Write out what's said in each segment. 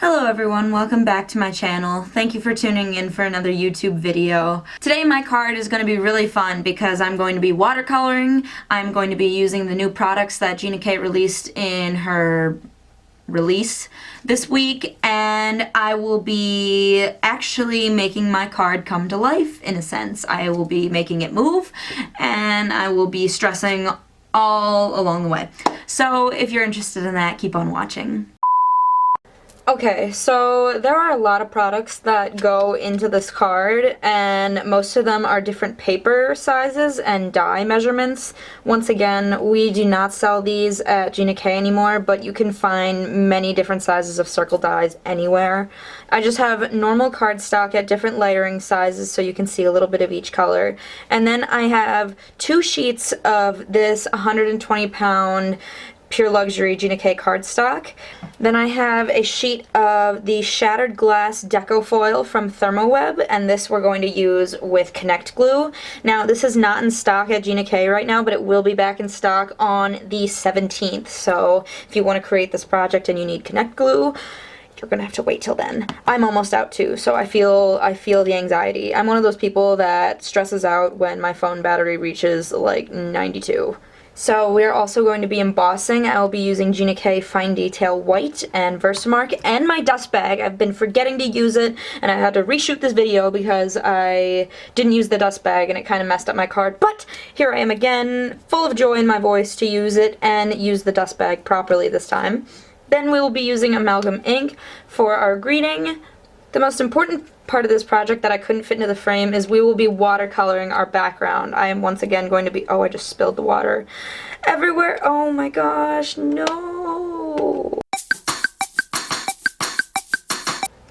Hello everyone, welcome back to my channel. Thank you for tuning in for another YouTube video. Today my card is going to be really fun because I'm going to be watercoloring. I'm going to be using the new products that Gina K released in her release this week, and I will be actually making my card come to life in a sense. I will be making it move and I will be stressing all along the way. So if you're interested in that, keep on watching. Okay, so there are a lot of products that go into this card, and most of them are different paper sizes and die measurements. Once again, we do not sell these at Gina K anymore, but you can find many different sizes of circle dies anywhere. I just have normal cardstock at different layering sizes so you can see a little bit of each color. And then I have 2 sheets of this 120-pound Pure Luxury Gina K cardstock. Then I have a sheet of the Shattered Glass Deco Foil from Thermoweb, and this we're going to use with Connect Glue. Now, this is not in stock at Gina K right now, but it will be back in stock on the 17th. So if you want to create this project and you need Connect Glue, you're gonna have to wait till then. I'm almost out too, so I feel the anxiety. I'm one of those people that stresses out when my phone battery reaches like 92. So we're also going to be embossing. I will be using Gina K Fine Detail White and Versamark and my dust bag. I've been forgetting to use it, and I had to reshoot this video because I didn't use the dust bag and it kind of messed up my card. But here I am again, full of joy in my voice to use it and use the dust bag properly this time. Then we will be using amalgam ink for our greeting. The most important part of this project that I couldn't fit into the frame is we will be watercoloring our background. I am once again going to be... Oh, I just spilled the water everywhere. Oh my gosh, no.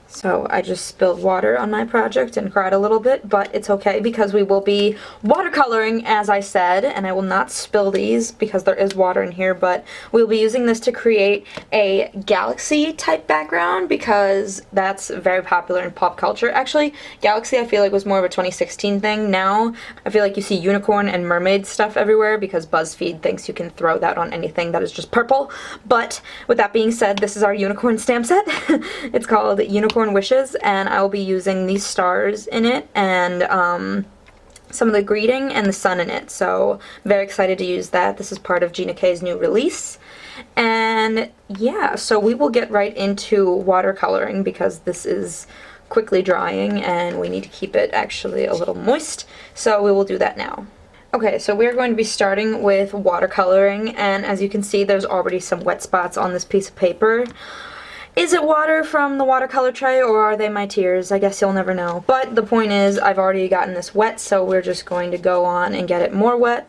So I just spilled water on my project and cried a little bit, but it's okay because we will be watercoloring, as I said, and I will not spill these because there is water in here, but we'll be using this to create a galaxy type background because that's very popular in pop culture. Actually, galaxy I feel like was more of a 2016 thing. Now I feel like you see unicorn and mermaid stuff everywhere because BuzzFeed thinks you can throw that on anything that is just purple. But with that being said, this is our unicorn stamp set. It's called Unicorn Wishes, and I will be using these stars in it and some of the greeting and the sun in it, so very excited to use that. This is part of Gina K's new release. And yeah, so we will get right into watercoloring because this is quickly drying and we need to keep it actually a little moist, so we will do that now. Okay, so we're going to be starting with watercoloring, and as you can see there's already some wet spots on this piece of paper. Is it water from the watercolor tray, or are they my tears? I guess you'll never know. But the point is, I've already gotten this wet, so we're just going to go on and get it more wet.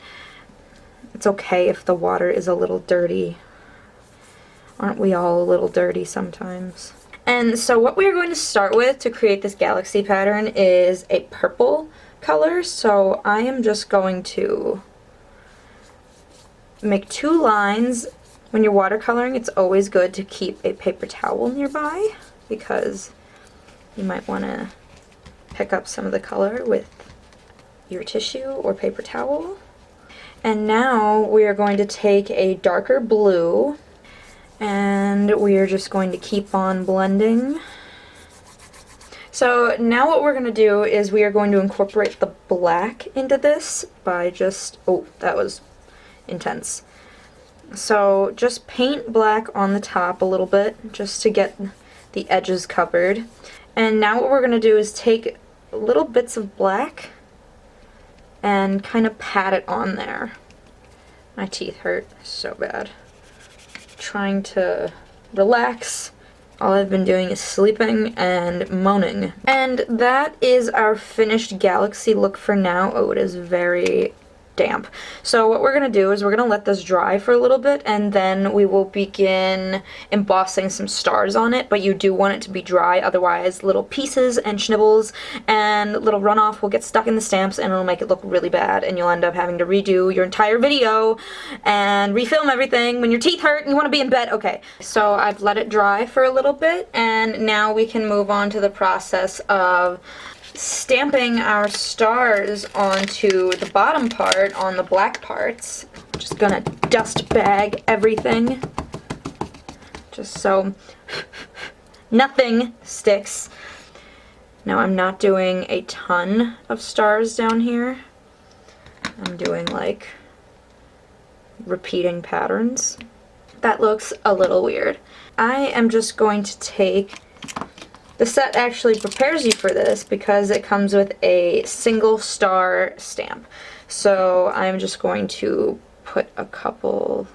It's okay if the water is a little dirty. Aren't we all a little dirty sometimes? And so what we're going to start with to create this galaxy pattern is a purple color. So I am just going to make 2 lines. When you're watercoloring, it's always good to keep a paper towel nearby because you might want to pick up some of the color with your tissue or paper towel. And now we are going to take a darker blue and we are just going to keep on blending. So now what we're going to do is we are going to incorporate the black into this by just... Oh, that was intense. So just paint black on the top a little bit just to get the edges covered. And now what we're going to do is take little bits of black and kind of pat it on there. My teeth hurt so bad. Trying to relax. All I've been doing is sleeping and moaning. And that is our finished galaxy look for now. Oh, it is very damp. So what we're going to do is we're going to let this dry for a little bit, and then we will begin embossing some stars on it, but you do want it to be dry, otherwise little pieces and schnibbles and little runoff will get stuck in the stamps and it'll make it look really bad, and you'll end up having to redo your entire video and refilm everything when your teeth hurt and you want to be in bed. Okay, so I've let it dry for a little bit, and now we can move on to the process of stamping our stars onto the bottom part on the black parts. I'm just gonna dust bag everything just so nothing sticks. Now I'm not doing a ton of stars down here. I'm doing like repeating patterns. That looks a little weird. I am just going to take, the set actually prepares you for this because it comes with a single star stamp. So I'm just going to put a couple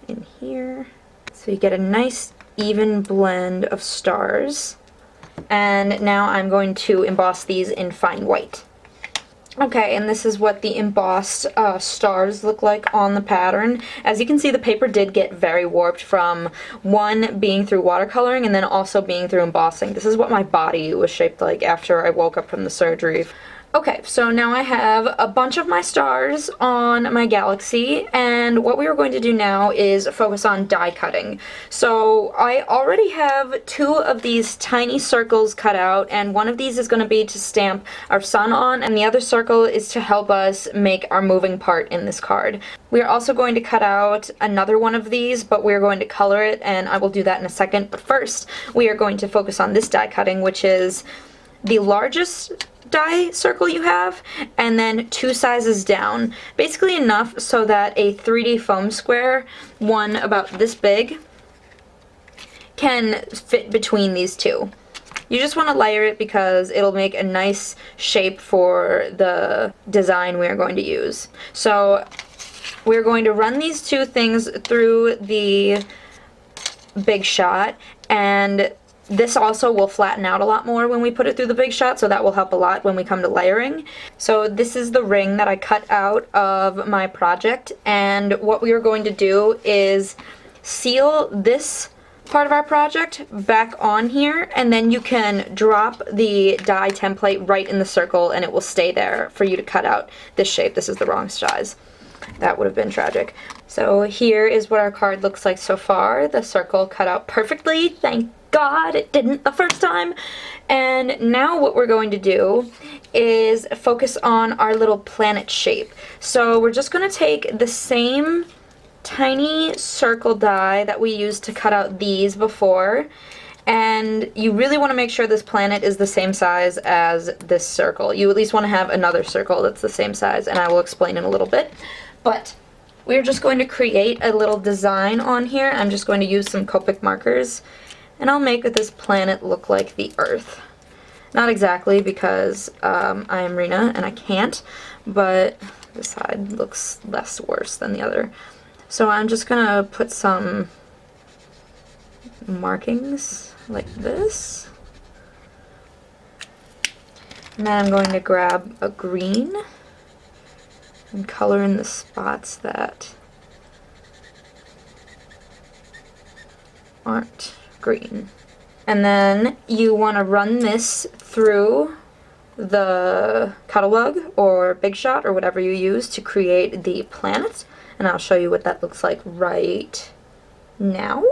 in here. So you get a nice even blend of stars. And now I'm going to emboss these in fine white. Okay, and this is what the embossed stars look like on the pattern. As you can see, the paper did get very warped from one being through watercoloring and then also being through embossing. This is what my body was shaped like after I woke up from the surgery. Okay, so now I have a bunch of my stars on my galaxy, and what we are going to do now is focus on die cutting. So I already have 2 of these tiny circles cut out, and one of these is going to be to stamp our sun on, and the other circle is to help us make our moving part in this card. We are also going to cut out another one of these, but we are going to color it, and I will do that in a second. But first, we are going to focus on this die cutting, which is the largest die circle you have, and then 2 sizes down. Basically enough so that a 3D foam square, one about this big, can fit between these 2. You just want to layer it because it'll make a nice shape for the design we are going to use. So we're going to run these 2 things through the Big Shot, and this also will flatten out a lot more when we put it through the Big Shot, so that will help a lot when we come to layering. So this is the ring that I cut out of my project, and what we are going to do is seal this part of our project back on here, and then you can drop the die template right in the circle and it will stay there for you to cut out this shape. This is the wrong size. That would have been tragic. So here is what our card looks like so far. The circle cut out perfectly. Thank God it didn't the first time. And now what we're going to do is focus on our little planet shape. So we're just going to take the same tiny circle die that we used to cut out these before, and you really want to make sure this planet is the same size as this circle. You at least want to have another circle that's the same size, and I will explain in a little bit. But we're just going to create a little design on here. I'm just going to use some Copic markers, and I'll make this planet look like the Earth. Not exactly, because I am Rina and I can't, but this side looks less worse than the other. So I'm just gonna put some markings like this. And then I'm going to grab a green and color in the spots that aren't green. And then you want to run this through the catalog or Big Shot or whatever you use to create the planet. And I'll show you what that looks like right now.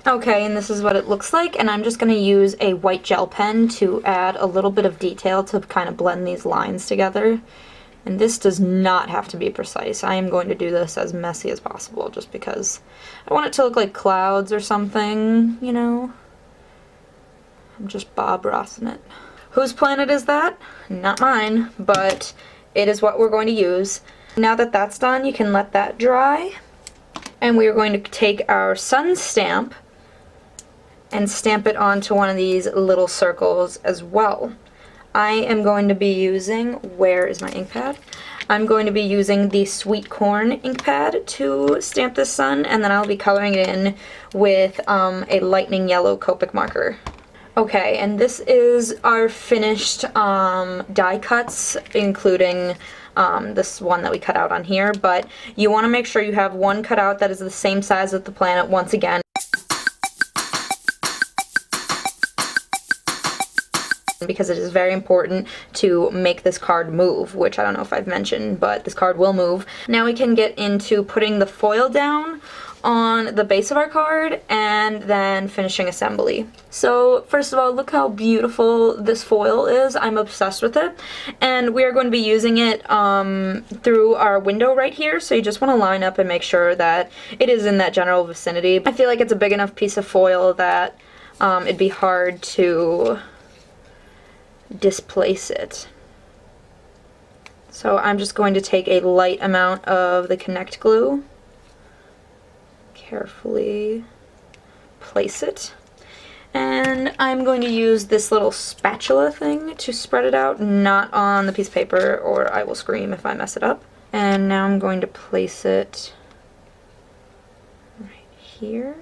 Okay, and this is what it looks like, and I'm just going to use a white gel pen to add a little bit of detail to kind of blend these lines together. And this does not have to be precise. I am going to do this as messy as possible just because I want it to look like clouds or something, you know? I'm just Bob Rossing it. Whose planet is that? Not mine, but it is what we're going to use. Now that that's done, you can let that dry. And we are going to take our sun stamp and stamp it onto one of these little circles as well. I am going to be using, where is my ink pad? I'm going to be using the Sweet Corn ink pad to stamp this sun, and then I'll be coloring it in with a lightning yellow Copic marker. Okay, and this is our finished die cuts, including this one that we cut out on here, but you want to make sure you have one cut out that is the same size as the planet once again. Because it is very important to make this card move, which I don't know if I've mentioned, but this card will move. Now we can get into putting the foil down on the base of our card and then finishing assembly. So first of all, look how beautiful this foil is. I'm obsessed with it, and we are going to be using it through our window right here, so you just want to line up and make sure that it is in that general vicinity. I feel like it's a big enough piece of foil that it'd be hard to displace it. So I'm just going to take a light amount of the Connect glue, carefully place it, and I'm going to use this little spatula thing to spread it out, not on the piece of paper or I will scream if I mess it up. And now I'm going to place it right here.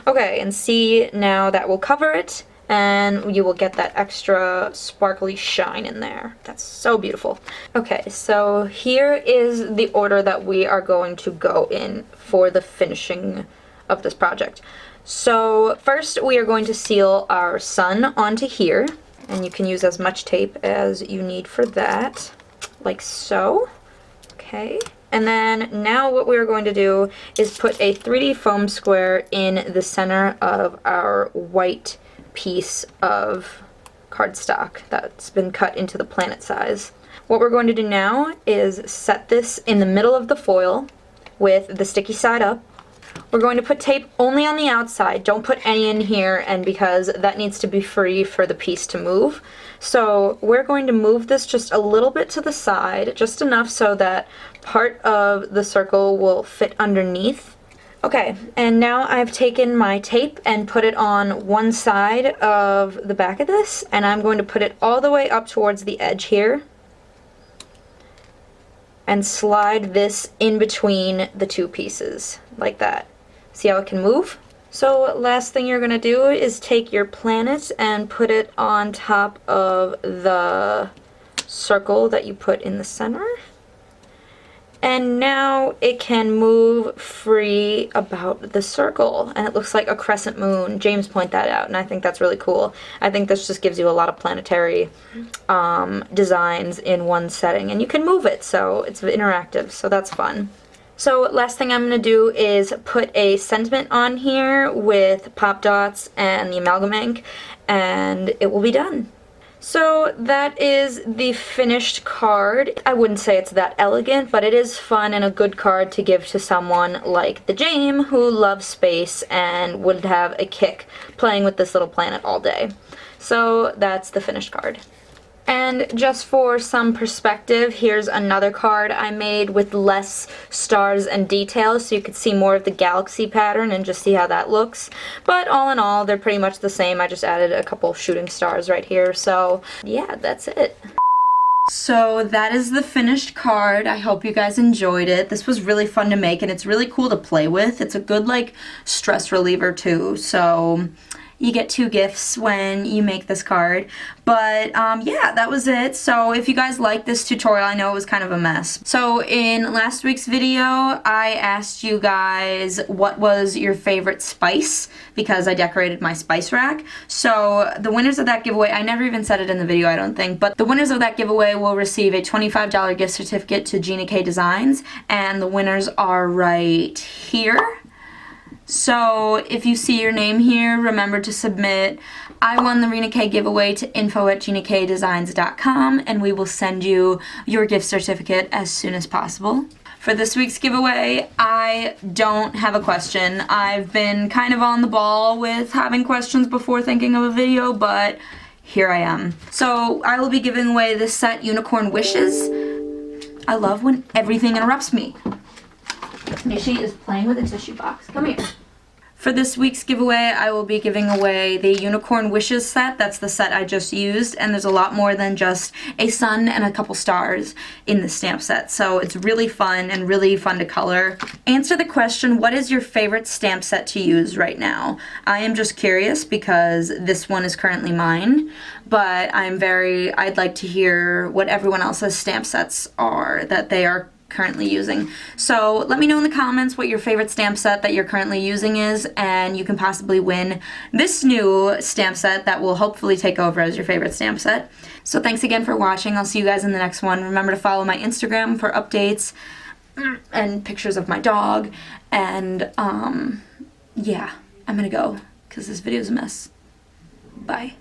Okay, and see, now that will cover it, and you will get that extra sparkly shine in there. That's so beautiful. Okay, so here is the order that we are going to go in for the finishing of this project. So first we are going to seal our sun onto here, and you can use as much tape as you need for that, like so. Okay. And then now what we're going to do is put a 3D foam square in the center of our white piece of cardstock that's been cut into the planet size. What we're going to do now is set this in the middle of the foil with the sticky side up. We're going to put tape only on the outside, don't put any in here, and because that needs to be free for the piece to move. So we're going to move this just a little bit to the side, just enough so that part of the circle will fit underneath. Okay, and now I've taken my tape and put it on one side of the back of this, and I'm going to put it all the way up towards the edge here and slide this in between the two pieces, like that. See how it can move? So last thing you're going to do is take your planet and put it on top of the circle that you put in the center. And now it can move free about the circle, and it looks like a crescent moon. James pointed that out, and I think that's really cool. I think this just gives you a lot of planetary designs in one setting, and you can move it, so it's interactive, so that's fun. So last thing I'm going to do is put a sentiment on here with pop dots and the amalgam ink, and it will be done. So that is the finished card. I wouldn't say it's that elegant, but it is fun and a good card to give to someone like the Jame who loves space and would have a kick playing with this little planet all day. So that's the finished card. And just for some perspective, here's another card I made with less stars and details, so you could see more of the galaxy pattern and just see how that looks. But all in all, they're pretty much the same. I just added a couple shooting stars right here, so yeah, that's it. So that is the finished card. I hope you guys enjoyed it. This was really fun to make, and it's really cool to play with. It's a good, like, stress reliever too, so you get 2 gifts when you make this card. But yeah, that was it. So if you guys like this tutorial, I know it was kind of a mess. So in last week's video, I asked you guys what was your favorite spice, because I decorated my spice rack. So the winners of that giveaway, I never even said it in the video, I don't think, but the winners of that giveaway will receive a $25 gift certificate to Gina K Designs, and the winners are right here. So if you see your name here, remember to submit "I won the Rina K giveaway" to info@ginakdesigns.com, and we will send you your gift certificate as soon as possible. For this week's giveaway, I don't have a question. I've been kind of on the ball with having questions before thinking of a video, but here I am. So I will be giving away this set, Unicorn Wishes. I love when everything interrupts me. Nishi is playing with a tissue box. Come here. For this week's giveaway, I will be giving away the Unicorn Wishes set. That's the set I just used, and there's a lot more than just a sun and a couple stars in the stamp set. So it's really fun and really fun to color. Answer the question, what is your favorite stamp set to use right now? I am just curious because this one is currently mine, but I'd like to hear what everyone else's stamp sets are that they are currently using. So let me know in the comments what your favorite stamp set that you're currently using is, and you can possibly win this new stamp set that will hopefully take over as your favorite stamp set. So thanks again for watching. I'll see you guys in the next one. Remember to follow my Instagram for updates and pictures of my dog, and yeah, I'm gonna go because this video's a mess. Bye.